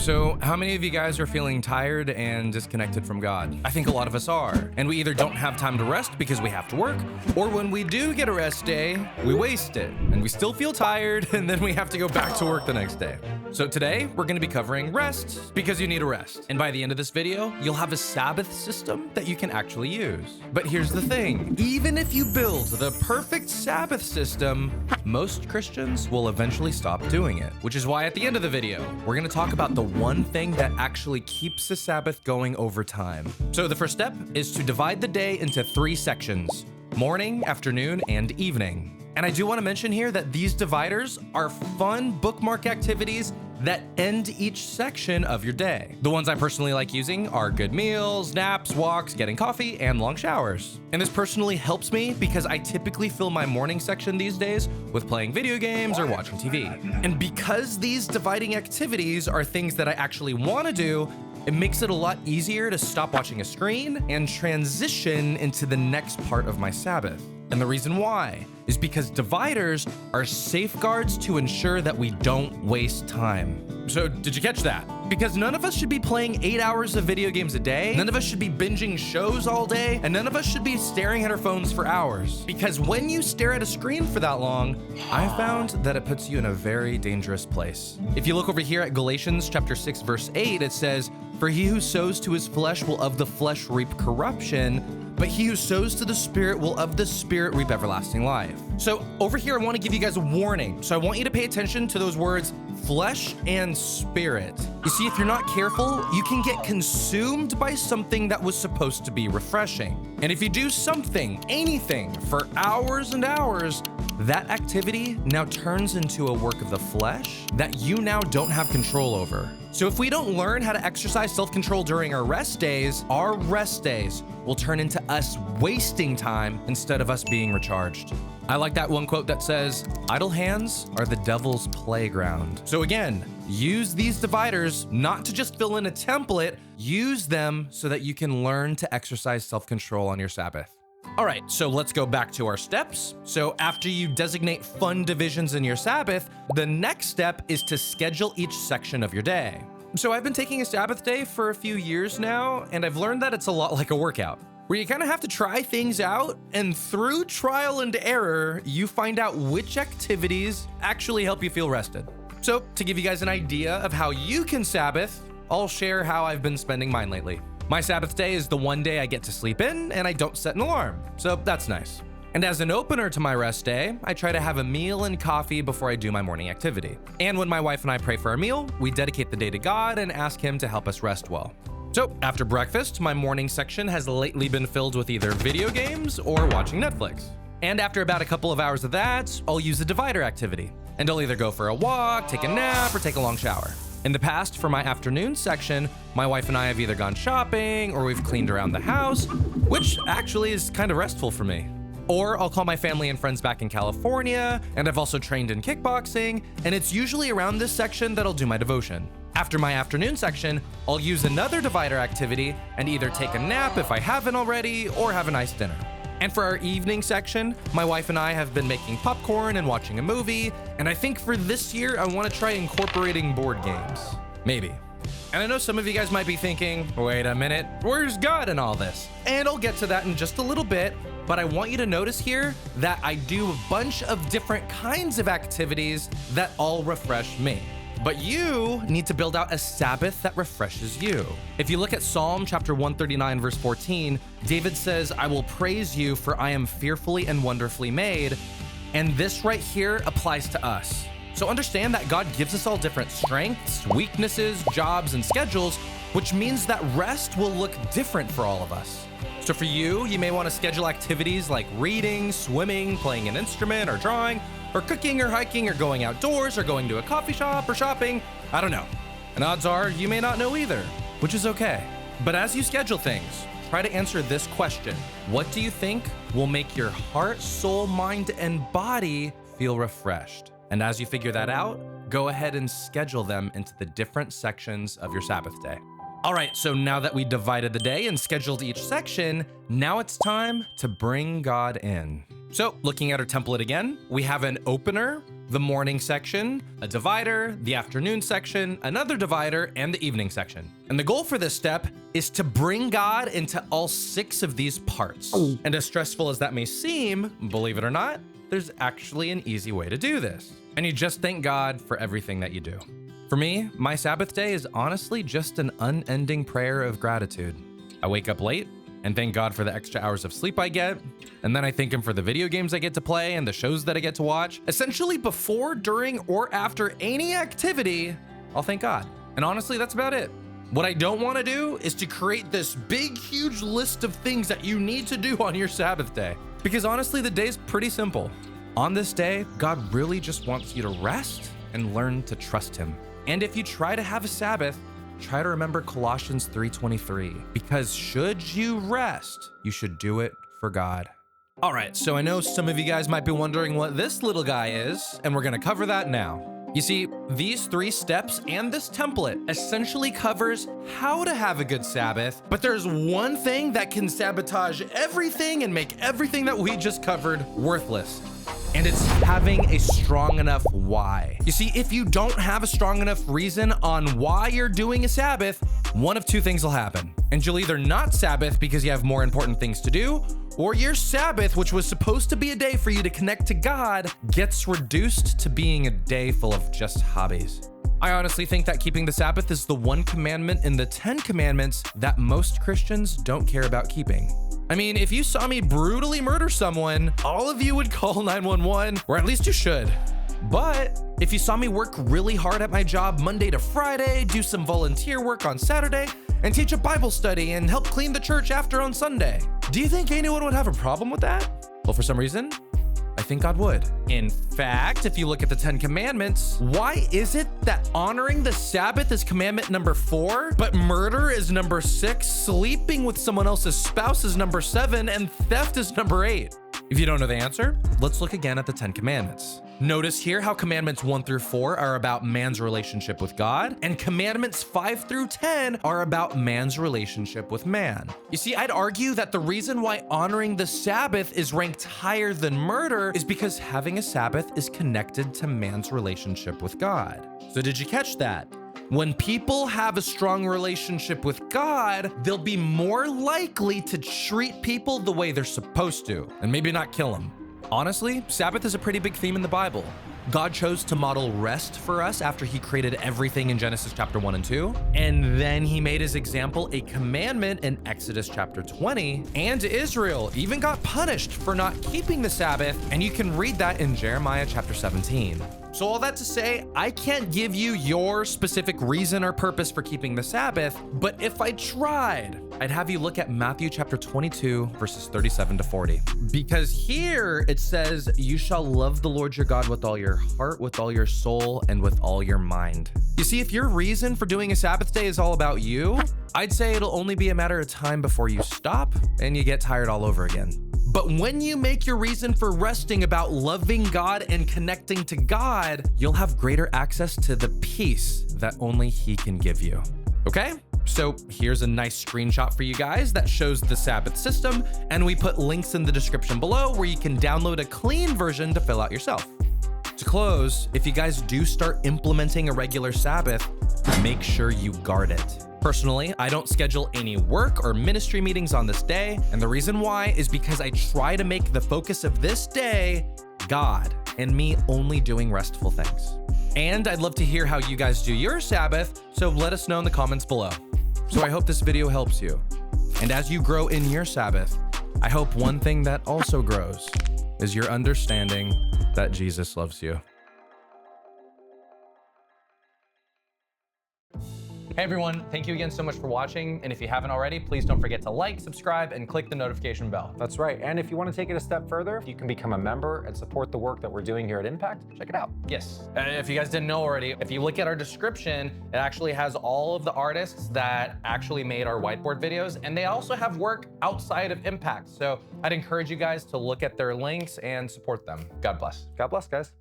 So how many of you guys are feeling tired and disconnected from God? I think a lot of us are. And we either don't have time to rest because we have to work, or when we do get a rest day, we waste it and we still feel tired and then we have to go back to work the next day. So today we're gonna be covering rest because you need a rest. And by the end of this video, you'll have a Sabbath system that you can actually use. But here's the thing, even if you build the perfect Sabbath system, most Christians will eventually stop doing it, which is why at the end of the video, we're gonna talk about the one thing that actually keeps the Sabbath going over time. So the first step is to divide the day into 3 sections: morning, afternoon, and evening. And I do want to mention here that these dividers are fun bookmark activities that end each section of your day. The ones I personally like using are good meals, naps, walks, getting coffee, and long showers. And this personally helps me because I typically fill my morning section these days with playing video games or watching TV. And because these dividing activities are things that I actually want to do, it makes it a lot easier to stop watching a screen and transition into the next part of my Sabbath. And the reason why is because dividers are safeguards to ensure that we don't waste time. So did you catch that? Because none of us should be playing 8 hours of video games a day, none of us should be binging shows all day, and none of us should be staring at our phones for hours. Because when you stare at a screen for that long, I found that it puts you in a very dangerous place. If you look over here at Galatians chapter 6, verse 8, it says, "For he who sows to his flesh will of the flesh reap corruption, but he who sows to the Spirit will of the Spirit reap everlasting life." So over here, I want to give you guys a warning. So I want you to pay attention to those words, flesh and spirit. You see, if you're not careful, you can get consumed by something that was supposed to be refreshing. And if you do something, anything, for hours and hours, that activity now turns into a work of the flesh that you now don't have control over. So if we don't learn how to exercise self-control during our rest days will turn into us wasting time instead of us being recharged. I like that one quote that says, "Idle hands are the devil's playground." So again, use these dividers not to just fill in a template, use them so that you can learn to exercise self-control on your Sabbath. All right, so let's go back to our steps. So after you designate fun divisions in your Sabbath, the next step is to schedule each section of your day. So I've been taking a Sabbath day for a few years now, and I've learned that it's a lot like a workout, where you kind of have to try things out, and through trial and error, you find out which activities actually help you feel rested. So to give you guys an idea of how you can Sabbath, I'll share how I've been spending mine lately. My Sabbath day is the one day I get to sleep in and I don't set an alarm, so that's nice. And as an opener to my rest day, I try to have a meal and coffee before I do my morning activity. And when my wife and I pray for our meal, we dedicate the day to God and ask Him to help us rest well. So after breakfast, my morning section has lately been filled with either video games or watching Netflix. And after about a couple of hours of that, I'll use a divider activity. And I'll either go for a walk, take a nap, or take a long shower. In the past, for my afternoon section, my wife and I have either gone shopping or we've cleaned around the house, which actually is kind of restful for me. Or I'll call my family and friends back in California, and I've also trained in kickboxing, and it's usually around this section that I'll do my devotion. After my afternoon section, I'll use another divider activity and either take a nap if I haven't already, or have a nice dinner. And for our evening section, my wife and I have been making popcorn and watching a movie, and I think for this year, I want to try incorporating board games. Maybe. And I know some of you guys might be thinking, wait a minute, where's God in all this? And I'll get to that in just a little bit, but I want you to notice here that I do a bunch of different kinds of activities that all refresh me. But you need to build out a Sabbath that refreshes you. If you look at Psalm chapter 139, verse 14, David says, "I will praise you, for I am fearfully and wonderfully made." And this right here applies to us. So understand that God gives us all different strengths, weaknesses, jobs, and schedules, which means that rest will look different for all of us. So for you, you may want to schedule activities like reading, swimming, playing an instrument, or drawing, or cooking, or hiking, or going outdoors, or going to a coffee shop, or shopping. I don't know. And odds are you may not know either, which is okay. But as you schedule things, try to answer this question. What do you think will make your heart, soul, mind, and body feel refreshed? And as you figure that out, go ahead and schedule them into the different sections of your Sabbath day. All right, so now that we divided the day and scheduled each section, now it's time to bring God in. So looking at our template again, we have an opener, the morning section, a divider, the afternoon section, another divider, and the evening section. And the goal for this step is to bring God into all 6 of these parts. And as stressful as that may seem, believe it or not, there's actually an easy way to do this. And you just thank God for everything that you do. For me, my Sabbath day is honestly just an unending prayer of gratitude. I wake up late and thank God for the extra hours of sleep I get. And then I thank him for the video games I get to play and the shows that I get to watch. Essentially, before, during, or after any activity, I'll thank God. And honestly, that's about it. What I don't want to do is to create this big, huge list of things that you need to do on your Sabbath day. Because honestly, the day's pretty simple. On this day, God really just wants you to rest and learn to trust him. And if you try to have a Sabbath, try to remember Colossians 3:23, because should you rest, you should do it for God. All right, so I know some of you guys might be wondering what this little guy is, and we're gonna cover that now. You see, these 3 steps and this template essentially covers how to have a good Sabbath, but there's one thing that can sabotage everything and make everything that we just covered worthless. And it's having a strong enough why. You see, if you don't have a strong enough reason on why you're doing a Sabbath, one of 2 things will happen. And you'll either not Sabbath because you have more important things to do, or your Sabbath, which was supposed to be a day for you to connect to God, gets reduced to being a day full of just hobbies. I honestly think that keeping the Sabbath is the one commandment in the 10 commandments that most Christians don't care about keeping. I mean, if you saw me brutally murder someone, all of you would call 911, or at least you should. But if you saw me work really hard at my job Monday to Friday, do some volunteer work on Saturday, and teach a Bible study and help clean the church after on Sunday, do you think anyone would have a problem with that? Well, for some reason, I think God would. In fact, if you look at the 10 commandments, why is it that honoring the Sabbath is commandment number 4, but murder is number 6, sleeping with someone else's spouse is number 7, and theft is number 8? If you don't know the answer, let's look again at the 10 commandments. Notice here how commandments 1 through 4 are about man's relationship with God, and commandments 5 through 10 are about man's relationship with man. You see, I'd argue that the reason why honoring the Sabbath is ranked higher than murder is because having a Sabbath is connected to man's relationship with God. So did you catch that? When people have a strong relationship with God, they'll be more likely to treat people the way they're supposed to, and maybe not kill them. Honestly, Sabbath is a pretty big theme in the Bible. God chose to model rest for us after he created everything in Genesis chapter 1 and 2. And then he made his example a commandment in Exodus chapter 20. And Israel even got punished for not keeping the Sabbath. And you can read that in Jeremiah chapter 17. So all that to say, I can't give you your specific reason or purpose for keeping the Sabbath, but if I tried, I'd have you look at Matthew chapter 22, verses 37 to 40. Because here it says, you shall love the Lord your God with all your heart, with all your soul, and with all your mind. You see, if your reason for doing a Sabbath day is all about you, I'd say it'll only be a matter of time before you stop and you get tired all over again. But when you make your reason for resting about loving God and connecting to God, you'll have greater access to the peace that only he can give you. Okay? So here's a nice screenshot for you guys that shows the Sabbath system, and we put links in the description below where you can download a clean version to fill out yourself. To close, if you guys do start implementing a regular Sabbath, make sure you guard it. Personally, I don't schedule any work or ministry meetings on this day, and the reason why is because I try to make the focus of this day God and me only doing restful things. And I'd love to hear how you guys do your Sabbath, so let us know in the comments below. So I hope this video helps you. And as you grow in your Sabbath, I hope one thing that also grows is your understanding that Jesus loves you. Hey everyone, thank you again so much for watching. And if you haven't already, please don't forget to like, subscribe, and click the notification bell. That's right. And if you want to take it a step further, you can become a member and support the work that we're doing here at Impact. Check it out. Yes. If you guys didn't know already, if you look at our description, it actually has all of the artists that actually made our whiteboard videos. And they also have work outside of Impact. So I'd encourage you guys to look at their links and support them. God bless. God bless, guys.